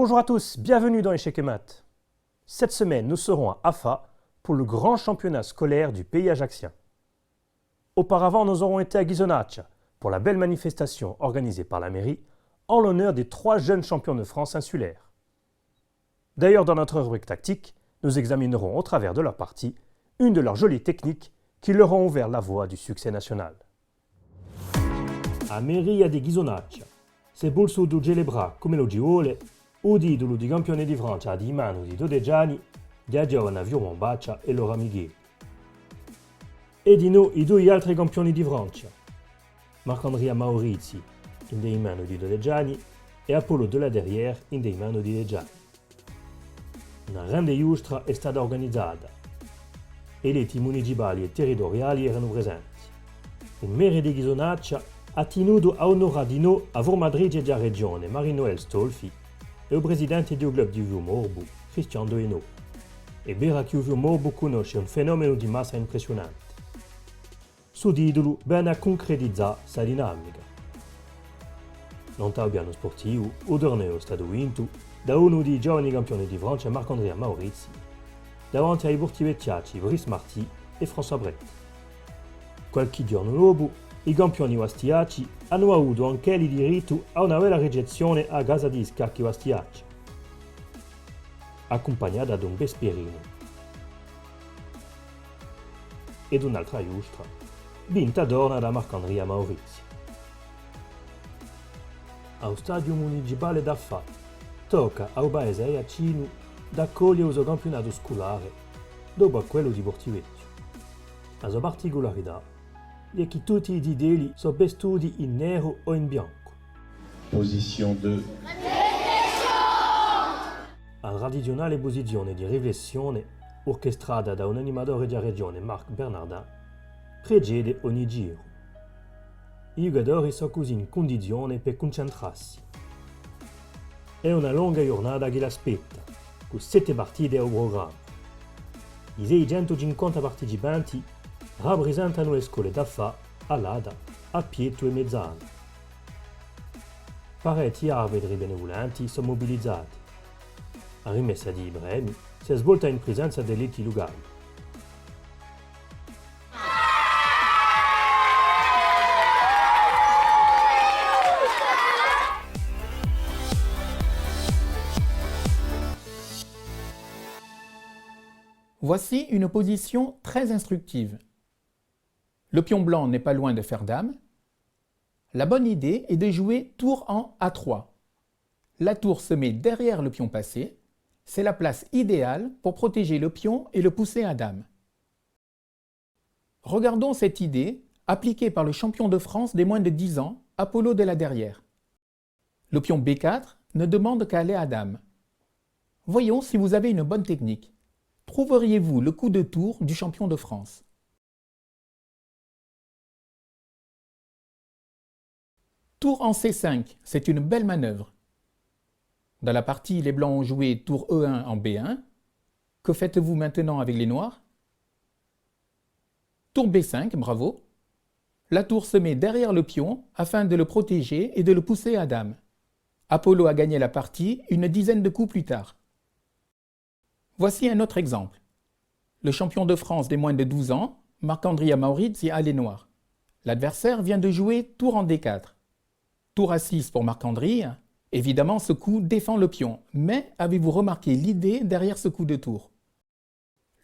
Bonjour à tous, bienvenue dans Échecs et Maths. Cette semaine, nous serons à Afa pour le grand championnat scolaire du pays ajaccien. Auparavant, nous aurons été à Ghisonaccia pour la belle manifestation organisée par la mairie en l'honneur des 3 jeunes champions de France insulaires. D'ailleurs, dans notre rubrique tactique, nous examinerons au travers de leur partie une de leurs jolies techniques qui leur ont ouvert la voie du succès national. A Mairia di Ghisonaccia, se Bolsudo celebra come lo Giole, o titolo di campione di Francia di mano di 12 anni, viaggiavano a Viomombacia e Laura Miguel. E di noi i 2 altri campioni di Francia, Marc-André Maurizi, in dei mano di 12 anni, e Apollo de la Derrière, in dei mano di 10 anni. Una grande giostra è stata organizzata e le enti municipali e territoriali erano presenti. Il maire di Ghisonaccia ha tenuto a onorare di noi a Vormadrige della regione Marie-Noël Stolfi e il presidente del club di Viomorbu, Christian Doeno. È vero che Viomorbu conosce un fenomeno di massa impressionante. Su titolo bene a concretizzare questa dinamica. Non abbiamo sportivo, il torneo è stato vinto da uno dei giovani campioni di Francia, Marc-André Maurizi, davanti ai portivecchiacci Brice Marty e François Brett. Qualche giorno dopo, i campioni vastiaci hanno avuto anche il diritto a una bella ricezione a casa di Scacchi Vastiaci, accompagnata da un vesperino ed un'altra giostra, vinta d'orna da Marc-André Maurizi. Allo stadio municipale d'Afa tocca al paese ajaccino d'accogliere il suo campionato scolare dopo quello di Portivecchio. La sua particolarità è che tutti i titoli sono vestiti in nero o in bianco. Position 2. La tradizionale posizione di riflessione, orchestrata da un animatore della regione, Marc Bernardin, precede ogni giro. I giocatori sono così in condizione per concentrarsi. È una lunga giornata che l'aspetta, con 7 partite al programma. I 650 partecipanti rappresentano le scuole d'Afa, Alada, Apieto e Mezzana. Parecchi arbitri benevolenti sono mobilizzati. La rimessa di premi si è svolta in presenza degli enti locali. Voici une position très instructive. Le pion blanc n'est pas loin de faire dame. La bonne idée est de jouer tour en A3. La tour se met derrière le pion passé. C'est la place idéale pour protéger le pion et le pousser à dame. Regardons cette idée appliquée par le champion de France des moins de 10 ans, Apollo de la Derrière. Le pion B4 ne demande qu'à aller à dame. Voyons si vous avez une bonne technique. Trouveriez-vous le coup de tour du champion de France? Tour en C5, c'est une belle manœuvre. Dans la partie, les blancs ont joué tour E1 en B1. Que faites-vous maintenant avec les noirs? Tour B5, bravo. La tour se met derrière le pion afin de le protéger et de le pousser à dame. Apollo a gagné la partie une dizaine de coups plus tard. Voici un autre exemple. Le champion de France des moins de 12 ans, Marc-André Maurizi, a les noirs. L'adversaire vient de jouer tour en D4. Tour A6 pour Marc-André. Évidemment, ce coup défend le pion, mais avez-vous remarqué l'idée derrière ce coup de tour?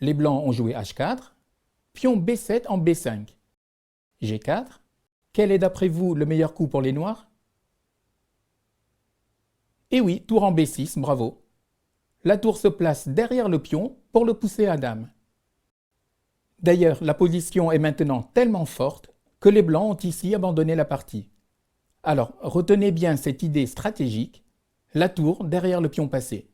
Les blancs ont joué H4, pion B7 en B5. G4. Quel est d'après vous le meilleur coup pour les noirs? Eh oui, tour en B6, bravo. La tour se place derrière le pion pour le pousser à dame. D'ailleurs, la position est maintenant tellement forte que les blancs ont ici abandonné la partie. Alors, retenez bien cette idée stratégique, la tour derrière le pion passé.